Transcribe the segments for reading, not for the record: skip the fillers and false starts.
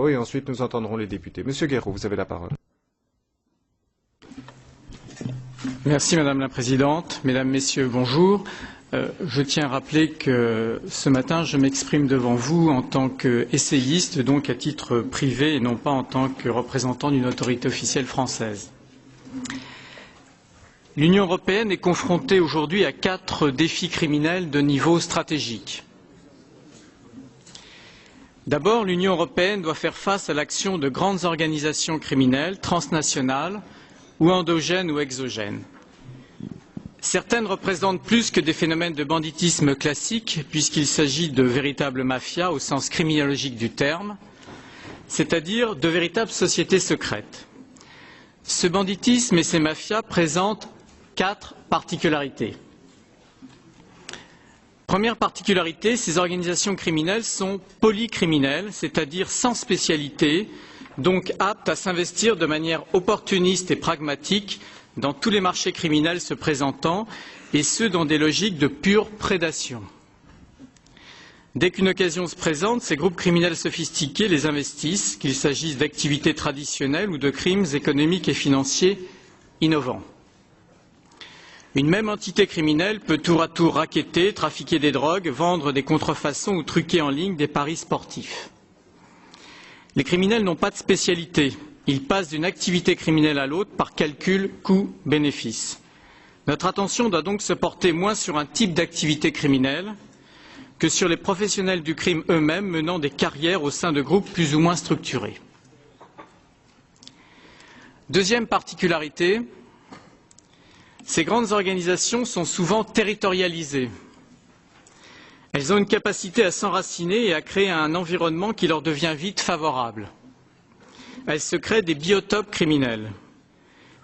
Et ensuite, nous entendrons les députés. Monsieur Guerreau, vous avez la parole. Merci Madame la Présidente. Mesdames, Messieurs, bonjour. Je tiens à rappeler que ce matin, je m'exprime devant vous en tant qu'essayiste, donc à titre privé et non pas en tant que représentant d'une autorité officielle française. L'Union européenne est confrontée aujourd'hui à 4 défis criminels de niveau stratégique. D'abord, l'Union européenne doit faire face à l'action de grandes organisations criminelles transnationales ou endogènes ou exogènes. Certaines représentent plus que des phénomènes de banditisme classique, puisqu'il s'agit de véritables mafias au sens criminologique du terme, c'est-à-dire de véritables sociétés secrètes. Ce banditisme et ces mafias présentent 4 particularités. Première particularité, ces organisations criminelles sont polycriminelles, c'est-à-dire sans spécialité, donc aptes à s'investir de manière opportuniste et pragmatique dans tous les marchés criminels se présentant, et ce dans des logiques de pure prédation. Dès qu'une occasion se présente, ces groupes criminels sophistiqués les investissent, qu'il s'agisse d'activités traditionnelles ou de crimes économiques et financiers innovants. Une même entité criminelle peut tour à tour racketter, trafiquer des drogues, vendre des contrefaçons ou truquer en ligne des paris sportifs. Les criminels n'ont pas de spécialité. Ils passent d'une activité criminelle à l'autre par calcul coût-bénéfice. Notre attention doit donc se porter moins sur un type d'activité criminelle que sur les professionnels du crime eux-mêmes menant des carrières au sein de groupes plus ou moins structurés. Deuxième particularité, ces grandes organisations sont souvent territorialisées. Elles ont une capacité à s'enraciner et à créer un environnement qui leur devient vite favorable. Elles se créent des biotopes criminels.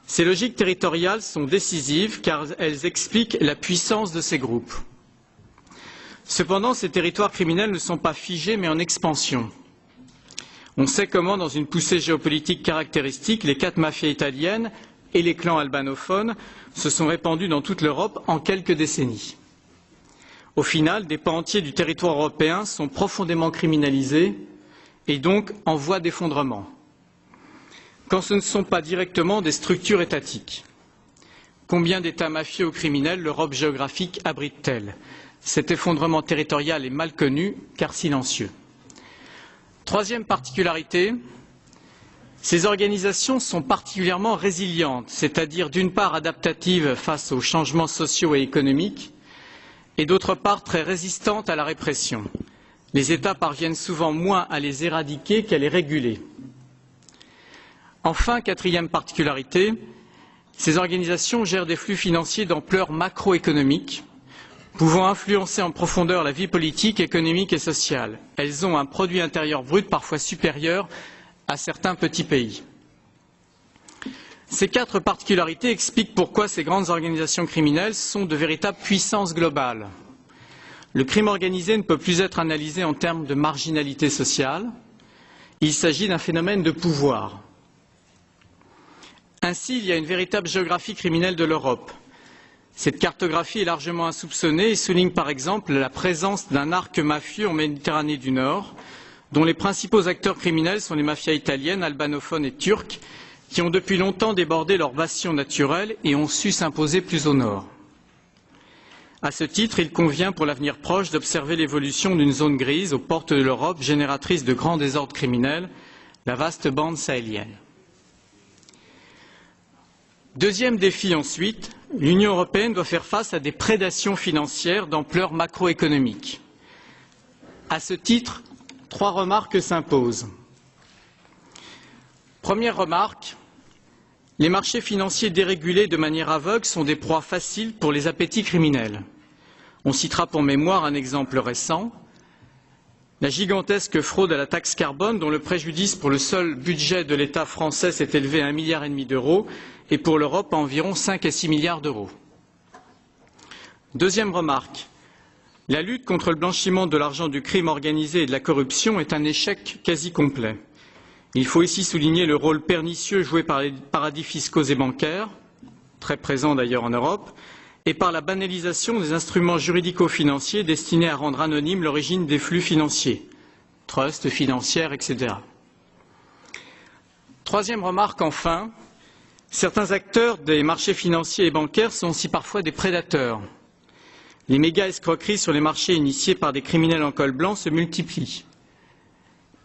Ces logiques territoriales sont décisives car elles expliquent la puissance de ces groupes. Cependant, ces territoires criminels ne sont pas figés mais en expansion. On sait comment, dans une poussée géopolitique caractéristique, les 4 mafias italiennes et les clans albanophones se sont répandus dans toute l'Europe en quelques décennies. Au final, des pans entiers du territoire européen sont profondément criminalisés et donc en voie d'effondrement, quand ce ne sont pas directement des structures étatiques. Combien d'États mafieux ou criminels l'Europe géographique abrite-t-elle? Cet effondrement territorial est mal connu, car silencieux. Troisième particularité, ces organisations sont particulièrement résilientes, c'est-à-dire d'une part adaptatives face aux changements sociaux et économiques, et d'autre part très résistantes à la répression. Les États parviennent souvent moins à les éradiquer qu'à les réguler. Enfin, quatrième particularité, ces organisations gèrent des flux financiers d'ampleur macroéconomique, pouvant influencer en profondeur la vie politique, économique et sociale. Elles ont un produit intérieur brut parfois supérieur à certains petits pays. Ces 4 particularités expliquent pourquoi ces grandes organisations criminelles sont de véritables puissances globales. Le crime organisé ne peut plus être analysé en termes de marginalité sociale. Il s'agit d'un phénomène de pouvoir. Ainsi, il y a une véritable géographie criminelle de l'Europe. Cette cartographie est largement insoupçonnée et souligne par exemple la présence d'un arc mafieux en Méditerranée du Nord, dont les principaux acteurs criminels sont les mafias italiennes, albanophones et turques, qui ont depuis longtemps débordé leur bastion naturel et ont su s'imposer plus au nord. À ce titre, il convient pour l'avenir proche d'observer l'évolution d'une zone grise aux portes de l'Europe, génératrice de grands désordres criminels, la vaste bande sahélienne. Deuxième défi ensuite, l'Union européenne doit faire face à des prédations financières d'ampleur macroéconomique. À ce titre, 3 remarques s'imposent. Première remarque, les marchés financiers dérégulés de manière aveugle sont des proies faciles pour les appétits criminels. On citera pour mémoire un exemple récent, la gigantesque fraude à la taxe carbone dont le préjudice pour le seul budget de l'État français s'est élevé à 1,5 milliard d'euros et pour l'Europe à environ 5 à 6 milliards d'euros. Deuxième remarque, la lutte contre le blanchiment de l'argent du crime organisé et de la corruption est un échec quasi complet. Il faut ici souligner le rôle pernicieux joué par les paradis fiscaux et bancaires, très présents d'ailleurs en Europe, et par la banalisation des instruments juridico-financiers destinés à rendre anonyme l'origine des flux financiers, trusts, financières, etc. Troisième remarque enfin, certains acteurs des marchés financiers et bancaires sont aussi parfois des prédateurs. Les méga-escroqueries sur les marchés initiées par des criminels en col blanc se multiplient.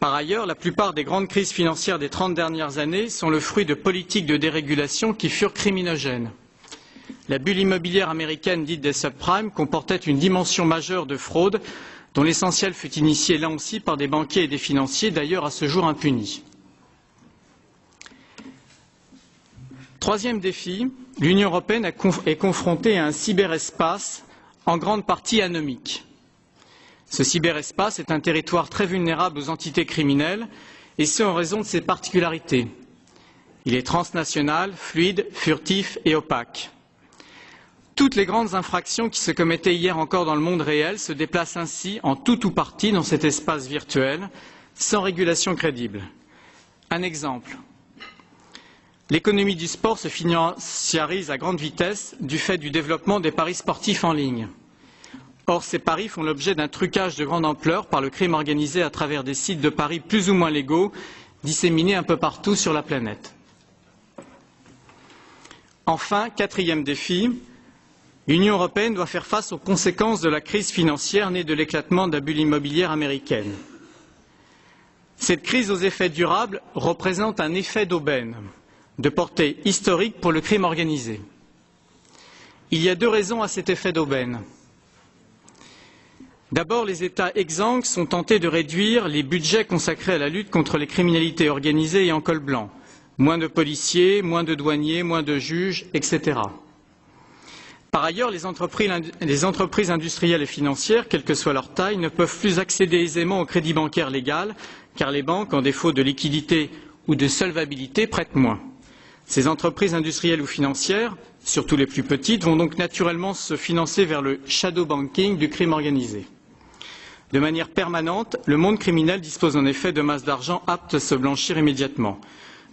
Par ailleurs, la plupart des grandes crises financières des 30 dernières années sont le fruit de politiques de dérégulation qui furent criminogènes. La bulle immobilière américaine dite des subprimes comportait une dimension majeure de fraude dont l'essentiel fut initié là aussi par des banquiers et des financiers, d'ailleurs à ce jour impunis. Troisième défi, l'Union européenne est confrontée à un cyberespace en grande partie anomique. Ce cyberespace est un territoire très vulnérable aux entités criminelles, et ce en raison de ses particularités. Il est transnational, fluide, furtif et opaque. Toutes les grandes infractions qui se commettaient hier encore dans le monde réel se déplacent ainsi en tout ou partie dans cet espace virtuel, sans régulation crédible. Un exemple. L'économie du sport se financiarise à grande vitesse du fait du développement des paris sportifs en ligne. Or, ces paris font l'objet d'un trucage de grande ampleur par le crime organisé à travers des sites de paris plus ou moins légaux, disséminés un peu partout sur la planète. Enfin, quatrième défi, l'Union européenne doit faire face aux conséquences de la crise financière née de l'éclatement de la bulle immobilière américaine. Cette crise aux effets durables représente un effet d'aubaine de portée historique pour le crime organisé. Il y a deux raisons à cet effet d'aubaine. D'abord, les États exsangues sont tentés de réduire les budgets consacrés à la lutte contre les criminalités organisées et en col blanc. Moins de policiers, moins de douaniers, moins de juges, etc. Par ailleurs, les entreprises industrielles et financières, quelle que soit leur taille, ne peuvent plus accéder aisément au crédit bancaire légal, car les banques, en défaut de liquidité ou de solvabilité, prêtent moins. Ces entreprises industrielles ou financières, surtout les plus petites, vont donc naturellement se financer vers le shadow banking du crime organisé. De manière permanente, le monde criminel dispose en effet de masses d'argent aptes à se blanchir immédiatement.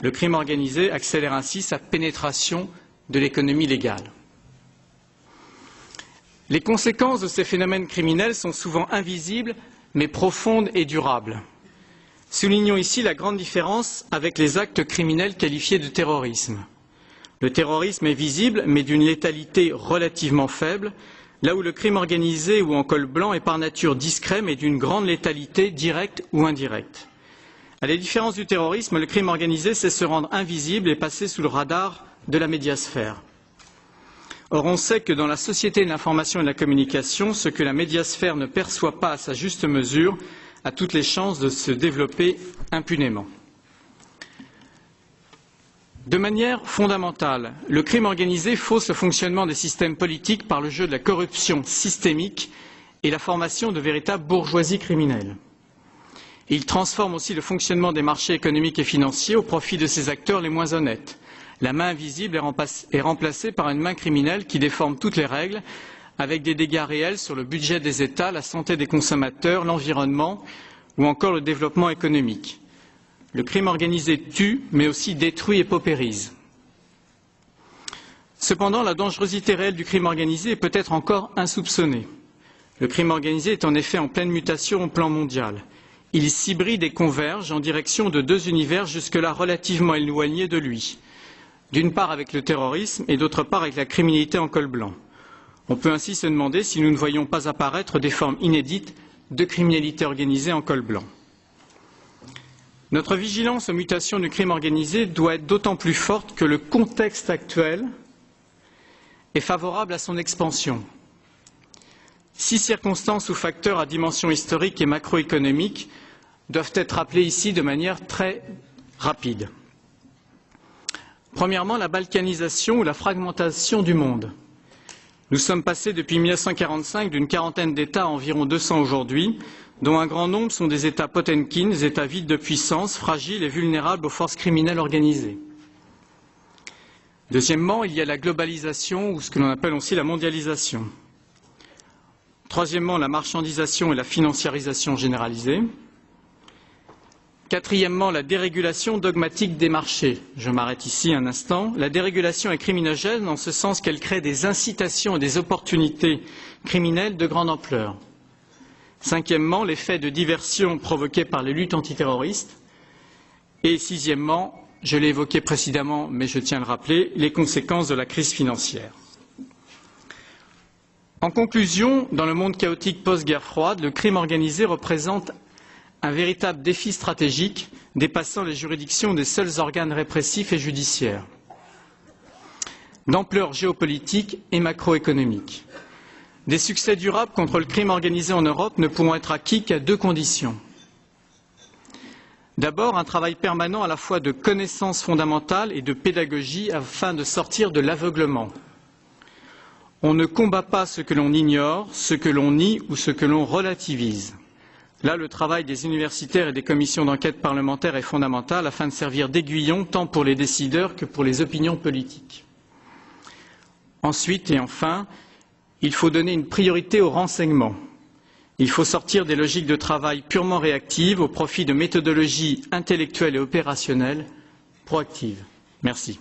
Le crime organisé accélère ainsi sa pénétration de l'économie légale. Les conséquences de ces phénomènes criminels sont souvent invisibles, mais profondes et durables. Soulignons ici la grande différence avec les actes criminels qualifiés de terrorisme. Le terrorisme est visible, mais d'une létalité relativement faible, là où le crime organisé ou en col blanc est par nature discret, mais d'une grande létalité directe ou indirecte. À la différence du terrorisme, le crime organisé sait se rendre invisible et passer sous le radar de la médiasphère. Or, on sait que dans la société de l'information et de la communication, ce que la médiasphère ne perçoit pas à sa juste mesure a toutes les chances de se développer impunément. De manière fondamentale, le crime organisé fausse le fonctionnement des systèmes politiques par le jeu de la corruption systémique et la formation de véritables bourgeoisies criminelles. Il transforme aussi le fonctionnement des marchés économiques et financiers au profit de ses acteurs les moins honnêtes. La main invisible est remplacée par une main criminelle qui déforme toutes les règles, avec des dégâts réels sur le budget des États, la santé des consommateurs, l'environnement ou encore le développement économique. Le crime organisé tue, mais aussi détruit et paupérise. Cependant, la dangerosité réelle du crime organisé est peut-être encore insoupçonnée. Le crime organisé est en effet en pleine mutation au plan mondial. Il s'hybride et converge en direction de deux univers jusque-là relativement éloignés de lui. D'une part avec le terrorisme et d'autre part avec la criminalité en col blanc. On peut ainsi se demander si nous ne voyons pas apparaître des formes inédites de criminalité organisée en col blanc. Notre vigilance aux mutations du crime organisé doit être d'autant plus forte que le contexte actuel est favorable à son expansion. 6 circonstances ou facteurs à dimension historique et macroéconomique doivent être rappelés ici de manière très rapide. Premièrement, la balkanisation ou la fragmentation du monde. Nous sommes passés depuis 1945 d'une quarantaine d'États à environ 200 aujourd'hui, dont un grand nombre sont des États Potemkin, des États vides de puissance, fragiles et vulnérables aux forces criminelles organisées. Deuxièmement, il y a la globalisation ou ce que l'on appelle aussi la mondialisation. Troisièmement, la marchandisation et la financiarisation généralisée. Quatrièmement, la dérégulation dogmatique des marchés. Je m'arrête ici un instant. La dérégulation est criminogène en ce sens qu'elle crée des incitations et des opportunités criminelles de grande ampleur. Cinquièmement, l'effet de diversion provoqué par les luttes antiterroristes. Et sixièmement, je l'ai évoqué précédemment, mais je tiens à le rappeler, les conséquences de la crise financière. En conclusion, dans le monde chaotique post-guerre froide, le crime organisé représente un véritable défi stratégique dépassant les juridictions des seuls organes répressifs et judiciaires, d'ampleur géopolitique et macroéconomique. Des succès durables contre le crime organisé en Europe ne pourront être acquis qu'à deux conditions. D'abord, un travail permanent à la fois de connaissances fondamentales et de pédagogie afin de sortir de l'aveuglement. On ne combat pas ce que l'on ignore, ce que l'on nie ou ce que l'on relativise. Là, le travail des universitaires et des commissions d'enquête parlementaires est fondamental afin de servir d'aiguillon tant pour les décideurs que pour les opinions politiques. Ensuite et enfin, il faut donner une priorité au renseignement. Il faut sortir des logiques de travail purement réactives au profit de méthodologies intellectuelles et opérationnelles proactives. Merci.